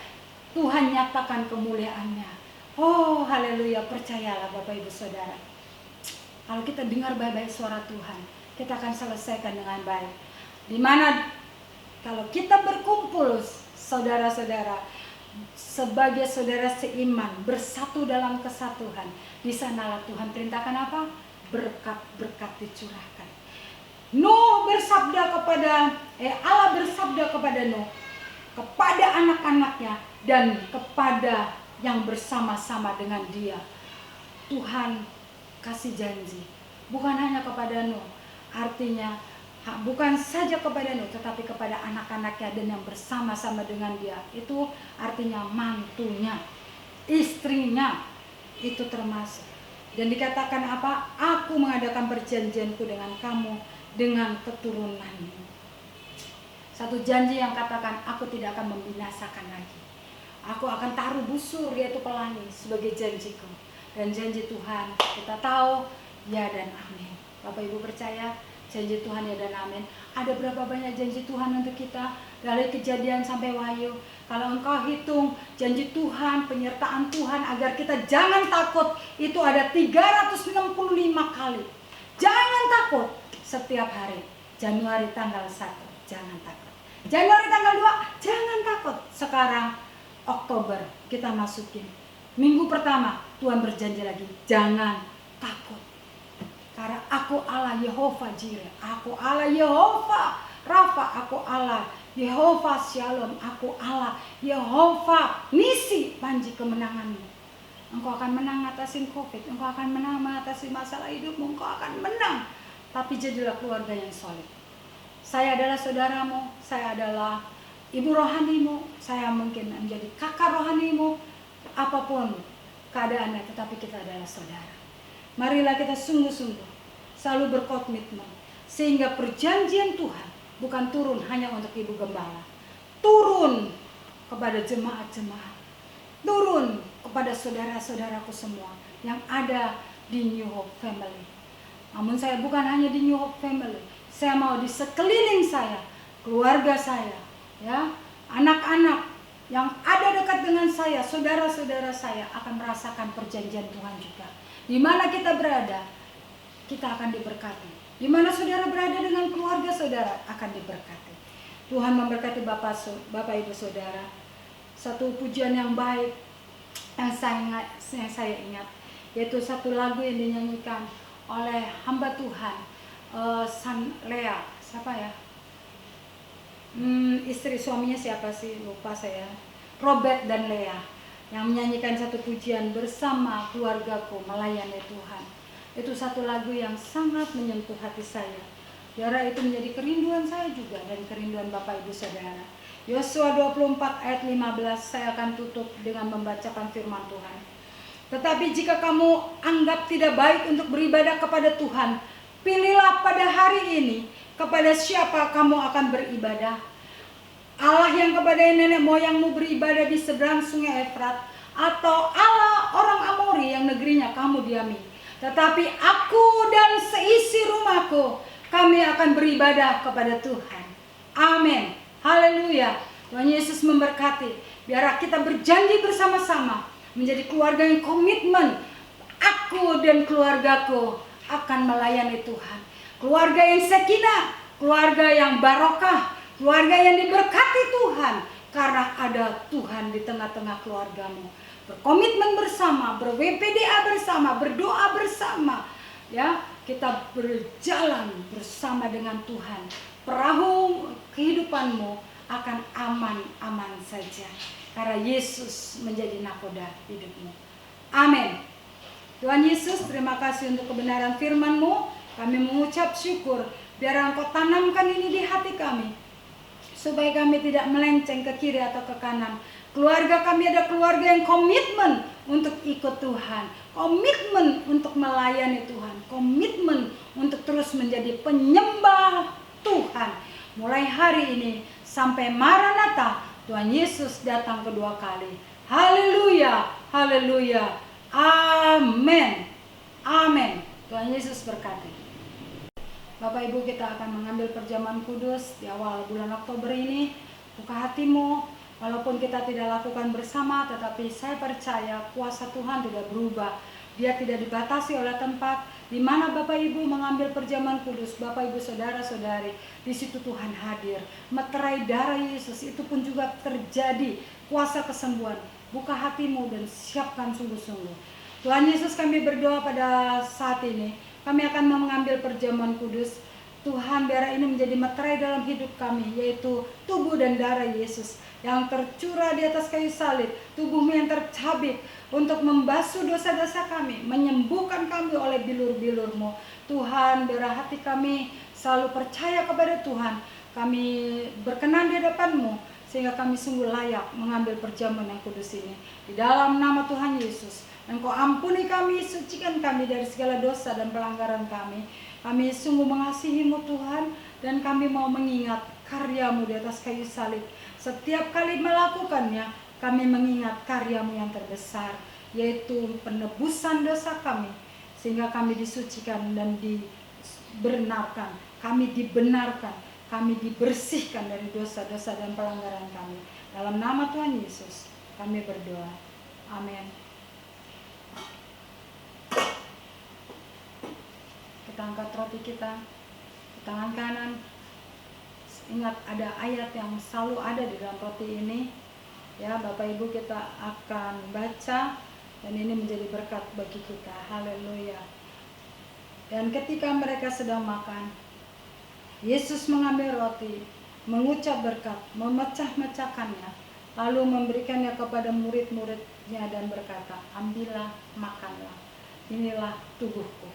Tuhan nyatakan kemuliaannya. Oh, haleluya, percayalah Bapak Ibu Saudara. Kalau kita dengar baik-baik suara Tuhan, kita akan selesaikan dengan baik. Dimana kalau kita berkumpul, saudara-saudara, sebagai saudara seiman, bersatu dalam kesatuan, di sanalah Tuhan perintahkan apa? Berkat-berkat dicurahkan. Allah bersabda kepada Nuh, kepada anak-anaknya, dan kepada yang bersama-sama dengan dia. Tuhan kasih janji, bukan hanya kepada Nuh, artinya bukan saja kepada Nuh, tetapi kepada anak-anaknya dan yang bersama-sama dengan dia. Itu artinya mantunya, istrinya, itu termasuk. Dan dikatakan apa? Aku mengadakan perjanjianku dengan kamu, dengan keturunanmu. Satu janji yang katakan, aku tidak akan membinasakan lagi. Aku akan taruh busur, yaitu pelangi, sebagai janjiku. Dan janji Tuhan, kita tahu, ya dan amin. Bapak Ibu percaya? Janji Tuhan ya dan amin. Ada berapa banyak janji Tuhan untuk kita dari Kejadian sampai Wahyu. Kalau engkau hitung janji Tuhan, penyertaan Tuhan agar kita jangan takut, itu ada 365 kali. Jangan takut setiap hari. Januari tanggal 1, jangan takut. Januari tanggal 2, jangan takut. Sekarang Oktober kita masukin. Minggu pertama Tuhan berjanji lagi, jangan takut. Karena aku Allah Yehova Jireh, aku Allah Yehova Rafa, aku Allah Yehova Shalom, aku Allah Yehova Nisi, panji kemenanganmu. Engkau akan menang ngatasin COVID, engkau akan menang mengatasi masalah hidupmu, engkau akan menang. Tapi jadilah keluarga yang solid. Saya adalah saudaramu, saya adalah ibu rohanimu, saya mungkin menjadi kakak rohanimu, apapun keadaannya, tetapi kita adalah saudara. Marilah kita sungguh-sungguh selalu berkomitmen, sehingga perjanjian Tuhan bukan turun hanya untuk ibu gembala, turun kepada jemaat-jemaat, turun kepada saudara-saudaraku semua yang ada di New Hope Family. Namun saya bukan hanya di New Hope Family, saya mau di sekeliling saya, keluarga saya, ya, anak-anak yang ada dekat dengan saya, saudara-saudara saya akan merasakan perjanjian Tuhan juga. Di mana kita berada, kita akan diberkati. Di mana saudara berada dengan keluarga saudara akan diberkati. Tuhan memberkati Bapak Ibu Saudara. Satu pujian yang baik yang saya ingat, yaitu satu lagu yang dinyanyikan oleh hamba Tuhan, Lea, siapa ya? Istri suaminya siapa sih? Lupa saya. Robert dan Lea yang menyanyikan satu pujian bersama keluargaku melayani Tuhan. Itu satu lagu yang sangat menyentuh hati saya. Biarlah itu menjadi kerinduan saya juga dan kerinduan Bapak Ibu Saudara. Yosua 24 ayat 15, saya akan tutup dengan membacakan firman Tuhan. Tetapi jika kamu anggap tidak baik untuk beribadah kepada Tuhan, pilihlah pada hari ini kepada siapa kamu akan beribadah. Allah yang kepada nenek moyangmu beribadah di seberang sungai Efrat, atau Allah orang Amori yang negerinya kamu diami. Tetapi aku dan seisi rumahku, kami akan beribadah kepada Tuhan. Amin. Haleluya. Tuhan Yesus memberkati. Biar kita berjanji bersama-sama menjadi keluarga yang komitmen. Aku dan keluargaku akan melayani Tuhan. Keluarga yang sakinah, keluarga yang barokah, keluarga yang diberkati Tuhan. Karena ada Tuhan di tengah-tengah keluargamu. Berkomitmen bersama, ber-WPDA bersama, berdoa bersama. Ya, kita berjalan bersama dengan Tuhan. Perahu kehidupanmu akan aman-aman saja. Karena Yesus menjadi nakoda hidupmu. Amin. Tuhan Yesus, terima kasih untuk kebenaran firman-Mu. Kami mengucap syukur. Biar Engkau tanamkan ini di hati kami, supaya kami tidak melenceng ke kiri atau ke kanan. Keluarga kami ada keluarga yang komitmen untuk ikut Tuhan, komitmen untuk melayani Tuhan, komitmen untuk terus menjadi penyembah Tuhan. Mulai hari ini sampai Maranatha, Tuhan Yesus datang kedua kali. Haleluya, haleluya, amin, amin. Tuhan Yesus berkati. Bapak Ibu, kita akan mengambil perjamuan kudus di awal bulan Oktober ini. Buka hatimu, walaupun kita tidak lakukan bersama, tetapi saya percaya kuasa Tuhan tidak berubah. Dia tidak dibatasi oleh tempat. Di mana Bapak Ibu mengambil perjamuan kudus, Bapak Ibu saudara-saudari, di situ Tuhan hadir. Meterai darah Yesus itu pun juga terjadi kuasa kesembuhan. Buka hatimu dan siapkan sungguh-sungguh. Tuhan Yesus, kami berdoa pada saat ini. Kami akan mengambil perjamuan kudus. Tuhan, biar ini menjadi meterai dalam hidup kami, yaitu tubuh dan darah Yesus yang tercurah di atas kayu salib, tubuhmu yang tercabik untuk membasuh dosa-dosa kami, menyembuhkan kami oleh bilur-bilur-Mu. Tuhan, biar hati kami selalu percaya kepada Tuhan. Kami berkenan di hadapan-Mu, sehingga kami sungguh layak mengambil perjamuan yang kudus ini. Di dalam nama Tuhan Yesus, Engkau ampuni kami, sucikan kami dari segala dosa dan pelanggaran kami. Kami sungguh mengasihi-Mu Tuhan, dan kami mau mengingat karya-Mu di atas kayu salib. Setiap kali melakukannya, kami mengingat karya-Mu yang terbesar, yaitu penebusan dosa kami, sehingga kami disucikan dan dibenarkan. Kami dibenarkan, kami dibersihkan dari dosa-dosa dan pelanggaran kami. Dalam nama Tuhan Yesus, kami berdoa. Amin. Kita angkat roti kita di tangan kanan. Ingat, ada ayat yang selalu ada di dalam roti ini. Ya, Bapak Ibu, kita akan baca dan ini menjadi berkat bagi kita. Haleluya. Dan ketika mereka sedang makan, Yesus mengambil roti, mengucap berkat, memecah-mecahkannya, lalu memberikannya kepada murid-muridnya dan berkata, ambillah, makanlah. Inilah tubuhku.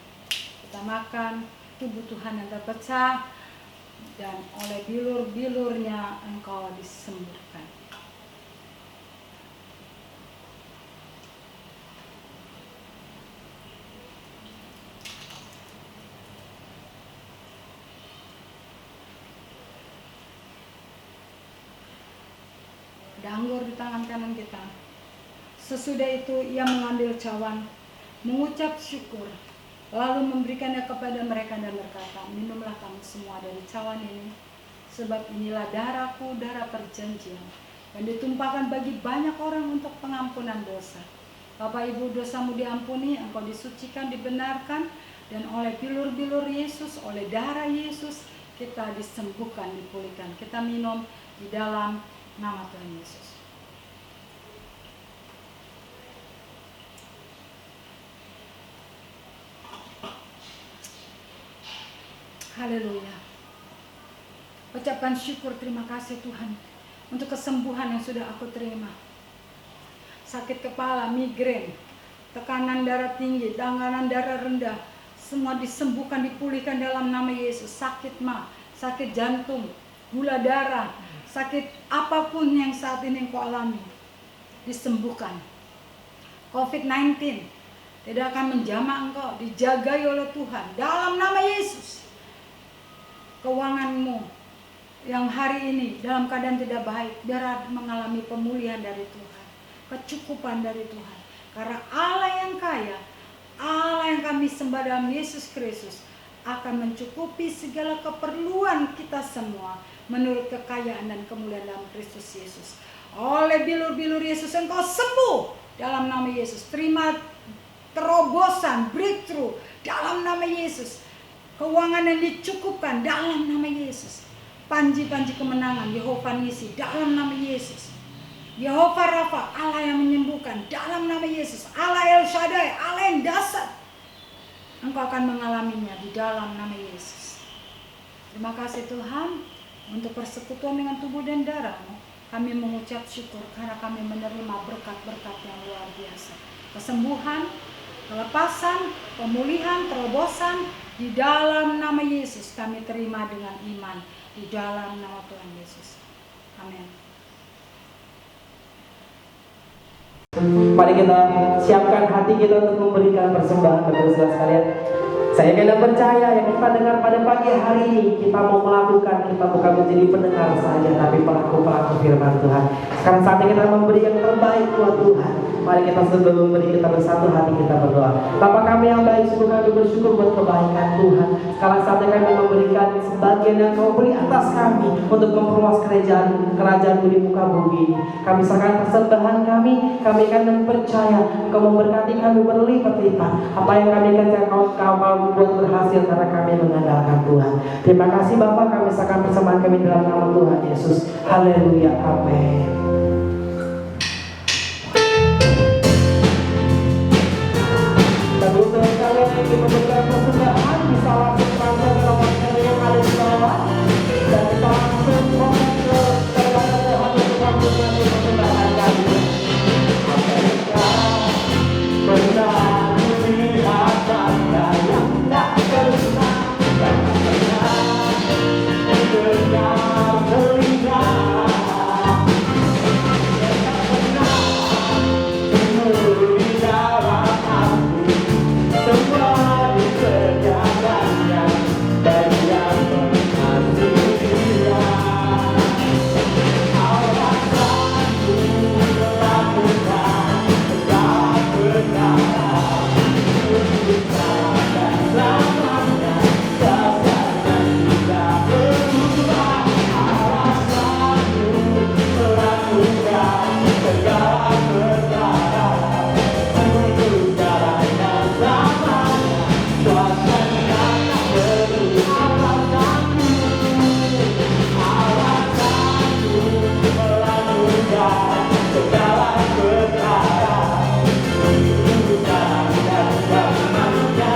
Kita makan tubuh Tuhan yang terpecah, dan oleh bilur-bilurnya engkau disembuhkan. Ada anggur di tangan kanan kita. Sesudah itu ia mengambil cawan, mengucap syukur, lalu memberikannya kepada mereka dan berkata, minumlah kamu semua dari cawan ini, sebab inilah darahku, darah perjanjian, yang ditumpahkan bagi banyak orang untuk pengampunan dosa. Bapak Ibu, dosamu diampuni, engkau disucikan, dibenarkan, dan oleh bilur-bilur Yesus, oleh darah Yesus, kita disembuhkan, dipulihkan. Kita minum di dalam nama Tuhan Yesus. Haleluya. Ucapkan syukur, terima kasih Tuhan untuk kesembuhan yang sudah aku terima. Sakit kepala, migrain, tekanan darah tinggi, tekanan darah rendah, semua disembuhkan, dipulihkan dalam nama Yesus. Sakit mah, sakit jantung, gula darah, sakit apapun yang saat ini engkau alami, disembuhkan. COVID-19 tidak akan menjamah engkau, dijagai oleh Tuhan dalam nama Yesus. Keuanganmu yang hari ini dalam keadaan tidak baik, biar mengalami pemulihan dari Tuhan, kecukupan dari Tuhan. Karena Allah yang kaya, Allah yang kami sembah dalam Yesus Kristus, akan mencukupi segala keperluan kita semua menurut kekayaan dan kemuliaan dalam Kristus Yesus. Oleh bilur-bilur Yesus engkau sembuh dalam nama Yesus. Terima terobosan, breakthrough dalam nama Yesus. Keuangan yang dicukupkan dalam nama Yesus. Panji-panji kemenangan Yehova Nisi dalam nama Yesus. Yehova Rafa, Allah yang menyembuhkan dalam nama Yesus. Allah El Shaddai, Allah yang dasar. Engkau akan mengalaminya di dalam nama Yesus. Terima kasih Tuhan untuk persekutuan dengan tubuh dan darah-Mu. Kami mengucap syukur karena kami menerima berkat-berkat yang luar biasa. Kesembuhan, kelepasan, pemulihan, terobosan di dalam nama Yesus kami terima dengan iman di dalam nama Tuhan Yesus. Amin. Mari kita siapkan hati kita untuk memberikan persembahan kepada saudara sekalian. Saya kena percaya yang kita dengar pada pagi hari ini, kita mau melakukan, kita bukan menjadi pendengar saja, tapi pelaku-pelaku firman Tuhan. Sekarang saatnya kita memberi yang terbaik buat Tuhan. Mari kita sebelum memberi, kita bersatu hati kita berdoa. Bapa kami yang baik, sungguh kami bersyukur buat kebaikan Tuhan. Sekarang saatnya kami memberikan sebagian yang Kau beri atas kami untuk memperluas kerajaan di muka bumi ini. Kami serahkan persembahan kami akan percaya Engkau memberkati kami berlipat-lipat. Apa yang kami kerjakan Kau buat berhasil karena kami mengandalkan Tuhan. Terima kasih Bapa, kami serahkan persembahan kami dalam nama Tuhan Yesus. Haleluya, amin. Untuk kalian yang ingin memberikan persembahan, bisa langsung transfer ke nomor yang ada di bawah, dan bisa langsung komen ke terhadap Tuhan untuk memberikan persembahan kami. Benar melihat tanda yang tak pernah dengar telinga, yang tak pernah di dalam hati. Semua dikerjakannya bagi yang mengasihi Dia. Allah sanggup melakukan segala perkara untuk kita dan selamanya. Dasarnya tidak berubah. Allah sanggup melakukan segala perkara untuk jalan yang selamanya.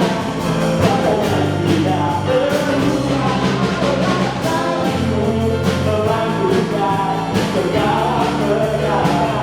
Kuasanya tak berubah. Allah sanggup melakukan segala perkara untuk jalan yang selamanya. Kuasanya tidak berubah. Allah sanggup melakukan segala perkara.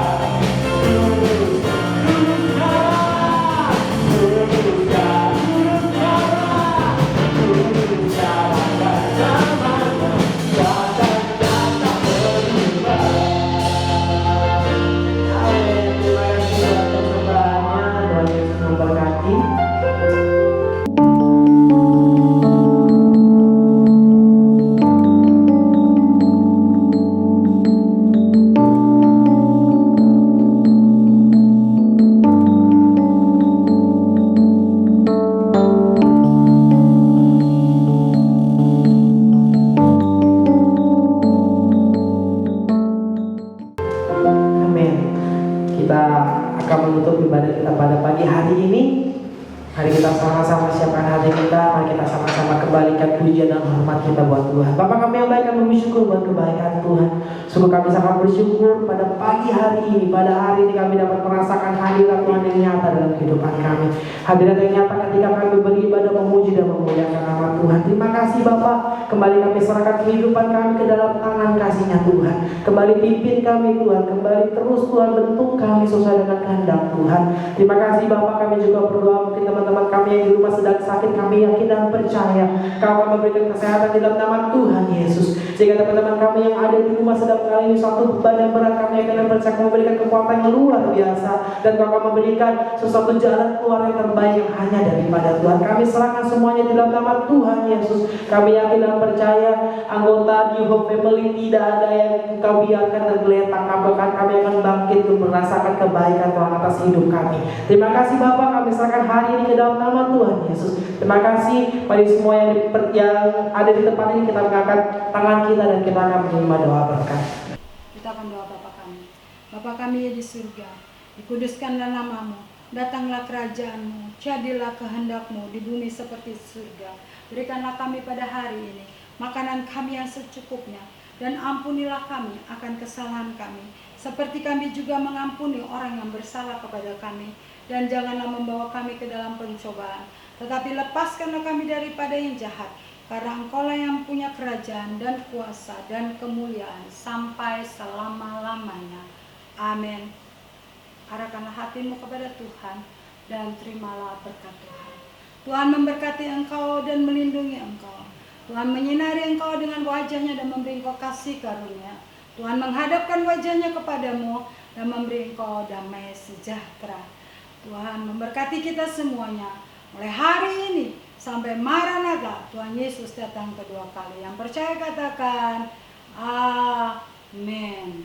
Kita akan menutup ibadah kita pada pagi hari ini. Mari kita sama-sama siapkan hati kita. Mari kita sama-sama kembalikan pujian dan hormat kita buat Tuhan. Bapa kami yang baik, kami bersyukur buat kebaikan Tuhan. Sungguh kami sangat bersyukur pada pagi hari ini. Pada hari ini kami dapat merasakan hadirat Tuhan yang nyata dalam kehidupan kami. Hadirat yang nyata ketika kami beribadah memuji dan memuliakan nama Tuhan. Terima kasih Bapa. Kembali kami serahkan kehidupan kami ke dalam tangan kasih-Nya Tuhan. Kembali pimpin kami Tuhan. Kembali terus Tuhan bentuk kami sesuai dengan kehendak Tuhan. Terima kasih Bapa. Kami juga berdoa mungkin teman-teman kami yang di rumah sedang sakit, kami yakin dan percaya Kau akan memberikan kesehatan di dalam nama Tuhan Yesus. Sehingga teman-teman kami yang ada di rumah sedang kali ini suatu beban yang berat, kami yakin dan percaya Kau memberikan kekuatan yang luar biasa, dan Kau akan memberikan sesuatu jalan keluar yang terbaik yang hanya daripada Tuhan. Kami serahkan semuanya di dalam nama Tuhan Yesus. Kami yakin dan percaya anggota di Hope Family tidak ada yang Kau biarkan tergeletak, bahkan kami akan bangkit untuk merasakan kebaikan Tuhan atas hidup kami. Terima kasih Bapak, kami serahkan hari ini ke dalam nama nama Tuhan Yesus. Terima kasih bagi semua yang ada di tempat ini. Kita mengangkat tangan kita dan kita akan menerima doa berkat. Kita akan doa Bapa kami. Bapa kami di surga, dikuduskanlah namamu, datanglah kerajaanmu, jadilah kehendakmu di bumi seperti surga. Berikanlah kami pada hari ini makanan kami yang secukupnya, dan ampunilah kami akan kesalahan kami, seperti kami juga mengampuni orang yang bersalah kepada kami. Dan janganlah membawa kami ke dalam pencobaan, tetapi lepaskanlah kami daripada yang jahat. Karena Engkaulah yang punya kerajaan dan kuasa dan kemuliaan sampai selama-lamanya. Amin. Arahkanlah hatimu kepada Tuhan dan terimalah berkat Tuhan. Tuhan memberkati engkau dan melindungi engkau. Tuhan menyinari engkau dengan wajahnya dan memberi engkau kasih karunia. Tuhan menghadapkan wajahnya kepadamu dan memberi engkau damai sejahtera. Tuhan memberkati kita semuanya mulai hari ini sampai Maranatha, Tuhan Yesus datang kedua kali. Yang percaya katakan amin.